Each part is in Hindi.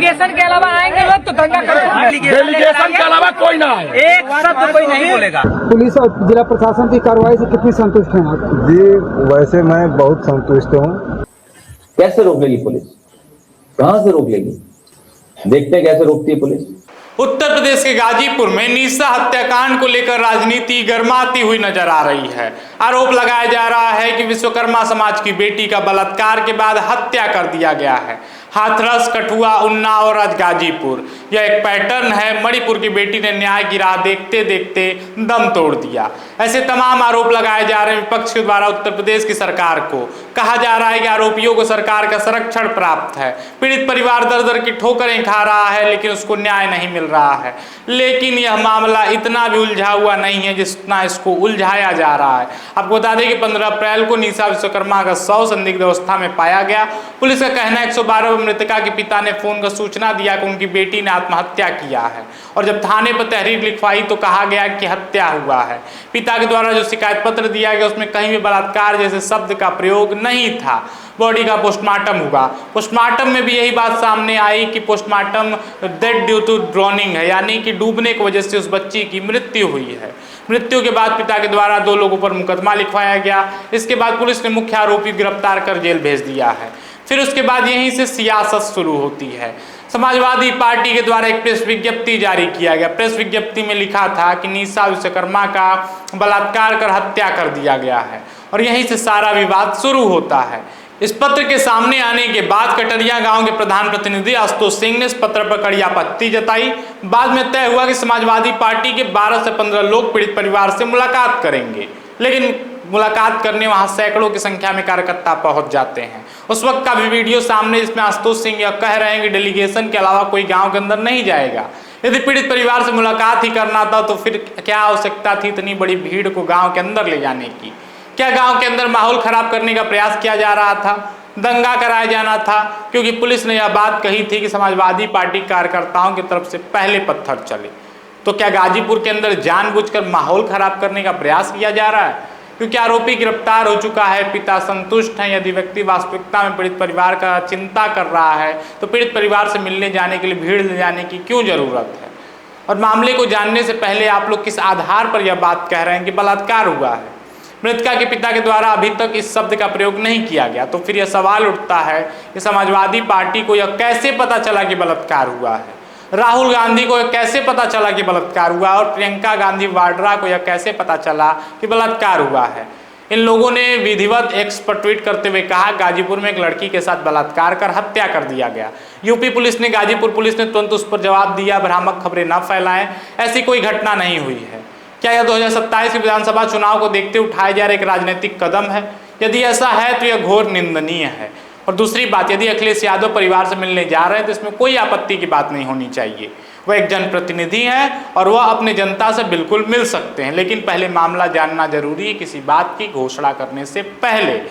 डेलीगेशन के अलावा आएंगे लोग तो दंगा करेंगे। डेलीगेशन के अलावा कोई ना आए, एक शब्द कोई नहीं बोलेगा। पुलिस और जिला प्रशासन की कार्रवाई से कितनी संतुष्ट हैं आप? जी वैसे मैं बहुत संतुष्ट हूँ। कैसे रोक लेगी पुलिस? कहां से रोक लेगी? देखते हैं कैसे रोकती है पुलिस। उत्तर प्रदेश के गाजीपुर में निशा हत्याकांड को लेकर राजनीति गर्माती हुई नजर आ रही है। आरोप लगाया जा रहा है कि विश्वकर्मा समाज की बेटी का बलात्कार के बाद हत्या कर दिया गया है। हाथरस, कठुआ, उन्नाव और आज गाजीपुर, यह एक पैटर्न है। मणिपुर की बेटी ने न्याय की राह देखते देखते दम तोड़ दिया। ऐसे तमाम आरोप लगाए जा रहे हैं विपक्ष के द्वारा उत्तर प्रदेश की सरकार को। कहा जा रहा है कि आरोपियों को सरकार का संरक्षण प्राप्त है। पीड़ित परिवार दर दर की ठोकरें खा रहा है लेकिन उसको न्याय नहीं मिल रहा है। लेकिन यह मामला इतना भी उलझा हुआ नहीं है जितना इसको उलझाया जा रहा है। आपको बता दें कि 15 अप्रैल को निशा विश्वकर्मा का शव संदिग्ध अवस्था में पाया गया। पुलिस का कहना है 112 मृतका के पिता ने फोन कर सूचना दिया कि उनकी बेटी ने आत्महत्या किया है और जब थाने पर तहरीर लिखवाई तो कहा गया कि हत्या हुआ है। पिता के द्वारा जो शिकायत पत्र दिया गया उसमें कहीं भी बलात्कार जैसे शब्द का प्रयोग नहीं था। बॉडी का पोस्टमार्टम हुआ। पोस्टमार्टम में भी यही बात सामने आई कि postmortem death due to drowning है, यानी कि डूबने की वजह से उस बच्ची की मृत्यु हुई है। मृत्यु के बाद पिता के द्वारा 2 लोगों पर मुकदमा लिखवाया गया। इसके बाद पुलिस ने मुख्य आरोपी गिरफ्तार कर जेल भेज दिया है। फिर उसके बाद यहीं से सियासत शुरू होती है। समाजवादी पार्टी के द्वारा एक प्रेस विज्ञप्ति जारी किया गया। प्रेस विज्ञप्ति में लिखा था कि निशा विश्वकर्मा का बलात्कार कर हत्या कर दिया गया है और यहीं से सारा विवाद शुरू होता है। इस पत्र के सामने आने के बाद कटरिया गांव के प्रधान प्रतिनिधि आशुतोष सिंह ने इस पत्र पर कड़ी आपत्ति जताई। बाद में तय हुआ कि समाजवादी पार्टी के 12 से 15 लोग पीड़ित परिवार से मुलाकात करेंगे, लेकिन मुलाकात करने वहां सैकड़ों की संख्या में कार्यकर्ता पहुंच जाते हैं। उस वक्त का भी वीडियो सामने, जिसमें आशुतोष सिंह यह कह रहे हैं कि डेलीगेशन के अलावा कोई गांव के अंदर नहीं जाएगा। यदि पीड़ित परिवार से मुलाकात ही करना था तो फिर क्या आवश्यकता थी इतनी बड़ी भीड़ को गांव के अंदर ले जाने की? क्या गांव के अंदर माहौल खराब करने का प्रयास किया जा रहा था? दंगा कराया जाना था? क्योंकि पुलिस ने यह बात कही थी कि समाजवादी पार्टी कार्यकर्ताओं की तरफ से पहले पत्थर चले। तो क्या गाजीपुर के अंदर जानबूझकर माहौल खराब करने का प्रयास किया जा रहा है? क्योंकि आरोपी गिरफ्तार हो चुका है, पिता संतुष्ट हैं। यदि व्यक्ति वास्तविकता में पीड़ित परिवार का चिंता कर रहा है तो पीड़ित परिवार से मिलने जाने के लिए भीड़ ले जाने की क्यों जरूरत है? और मामले को जानने से पहले आप लोग किस आधार पर यह बात कह रहे हैं कि बलात्कार हुआ है? मृतका के पिता के द्वारा अभी तक इस शब्द का प्रयोग नहीं किया गया। तो फिर यह सवाल उठता है कि समाजवादी पार्टी को यह कैसे पता चला कि बलात्कार हुआ है? राहुल गांधी को यह कैसे पता चला कि बलात्कार हुआ? और प्रियंका गांधी वाड्रा को यह कैसे पता चला कि बलात्कार हुआ है? इन लोगों ने विधिवत एक्स पर ट्वीट करते हुए कहा, गाजीपुर में एक लड़की के साथ बलात्कार कर हत्या कर दिया गया। यूपी पुलिस ने, गाजीपुर पुलिस ने तुरंत उस पर जवाब दिया, भ्रामक खबरें न फैलाएं, ऐसी कोई घटना नहीं हुई है। क्या यह 2027 के विधानसभा चुनाव को देखते उठाए जा रहे एक राजनीतिक कदम है? यदि ऐसा है तो यह घोर निंदनीय है। और दूसरी बात, यदि अखिलेश यादव परिवार से मिलने जा रहे हैं तो इसमें कोई आपत्ति की बात नहीं होनी चाहिए। वह एक जनप्रतिनिधि हैं और वह अपने जनता से बिल्कुल मिल सकते हैं, लेकिन पहले मामला जानना जरूरी है। किसी बात की घोषणा करने से पहले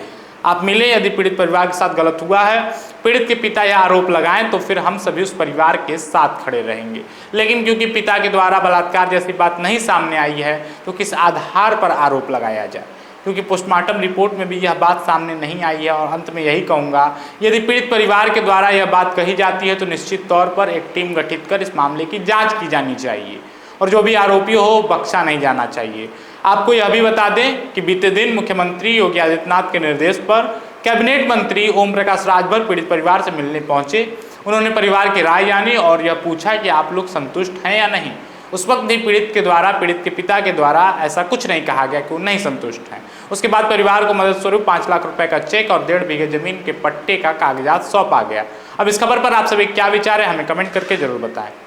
आप मिले। यदि पीड़ित परिवार के साथ गलत हुआ है, पीड़ित के पिता यह आरोप लगाएं तो फिर हम सभी उस परिवार के साथ खड़े रहेंगे। लेकिन क्योंकि पिता के द्वारा बलात्कार जैसी बात नहीं सामने आई है तो किस आधार पर आरोप लगाया जाए? क्योंकि पोस्टमार्टम रिपोर्ट में भी यह बात सामने नहीं आई है। और अंत में यही कहूँगा, यदि पीड़ित परिवार के द्वारा यह बात कही जाती है तो निश्चित तौर पर एक टीम गठित कर इस मामले की जांच की जानी चाहिए और जो भी आरोपी हो बख्शा नहीं जाना चाहिए। आपको यह भी बता दें कि बीते दिन मुख्यमंत्री योगी आदित्यनाथ के निर्देश पर कैबिनेट मंत्री ओम प्रकाश राजभर पीड़ित परिवार से मिलने पहुंचे। उन्होंने परिवार की राय जानी और यह पूछा कि आप लोग संतुष्ट हैं या नहीं। उस वक्त भी पीड़ित के द्वारा, पीड़ित के पिता के द्वारा ऐसा कुछ नहीं कहा गया कि वो नहीं संतुष्ट हैं। उसके बाद परिवार को मदद स्वरूप 5 लाख रुपए का चेक और 1.5 बीघे जमीन के पट्टे का कागजात सौंपा गया। अब इस खबर पर आप सभी क्या विचार है हमें कमेंट करके जरूर बताएं।